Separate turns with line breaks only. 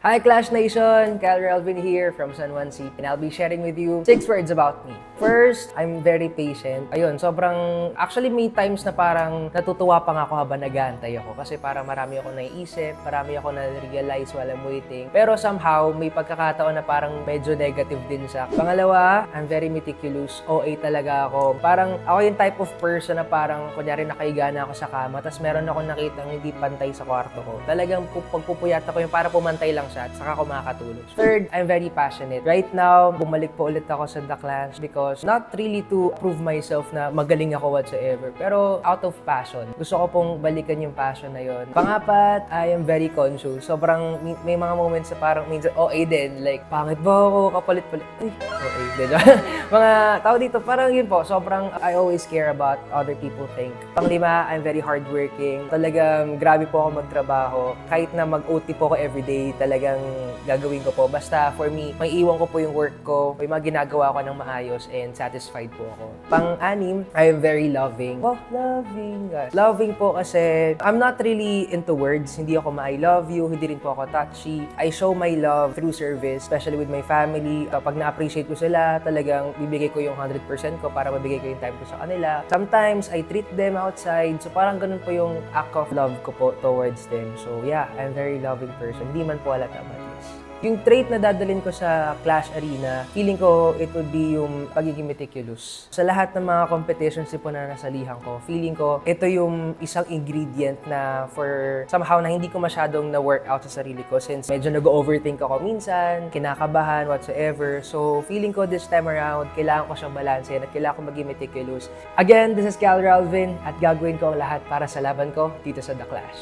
Hi Clash Nation! Kyle Relvin here from San Juan City, and I'll be sharing with you 6 words about me. First, I'm very patient. Ayun, actually may times na parang natutuwa pa nga ako habang nag-aantay ako kasi parang marami ako naiisip, marami ako na-realize while I'm waiting. Pero somehow, may pagkakataon na parang medyo negative din siya. Pangalawa, I'm very meticulous. OA talaga ako. Parang ako yung type of person na parang kunyari nakahiga na ako sa kama, tapos meron ako nakitang hindi pantay sa kwarto ko. Talagang pagpupuyat ako yung para pumantay lang siya at saka ako makakatulog. Third, I'm very passionate. Right now, bumalik po ulit ako sa The Clash because not really to prove myself na magaling ako whatsoever, pero out of passion. Gusto ko pong balikan yung passion na yon. Pangapat, I am very conscious. Sobrang may mga moments na parang minsan OA din, like pangit ba ako, kapalit-palit. Uy, OA din. Mga tao dito, parang yun po, sobrang I always care about other people think. Panglima, I'm very hardworking. Talagang grabe po ako magtrabaho. Kahit na mag-OT po ako everyday, talagang gagawin ko po. Basta for me, may iwan ko po yung work ko, may mga ginagawa ko ng maayos and satisfied po ako. Pang-anim, I am very loving. Oh, loving. Loving po kasi I'm not really into words. Hindi ako ma-I love you, hindi rin po ako touchy. I show my love through service, especially with my family. Kapag na-appreciate ko sila, talagang bibigay ko yung 100% ko para mabigay ko yung time ko sa kanila. Sometimes, I treat them outside. So parang ganun po yung act of love ko po towards them. So yeah, I'm very loving person. Hindi man po halata matis. Yung trait na dadalhin ko sa Clash Arena, feeling ko it would be yung pagiging meticulous. Sa lahat ng mga competitions po na nasalihan ko, feeling ko ito yung isang ingredient na for somehow na hindi ko masyadong na-work out sa sarili ko since medyo nag-overthink ako minsan, kinakabahan, whatsoever. So feeling ko this time around, kailangan ko siyang balansehin at kailangan ko maging meticulous. Again, this is Cal Relvin at gagawin ko ang lahat para sa laban ko dito sa The Clash.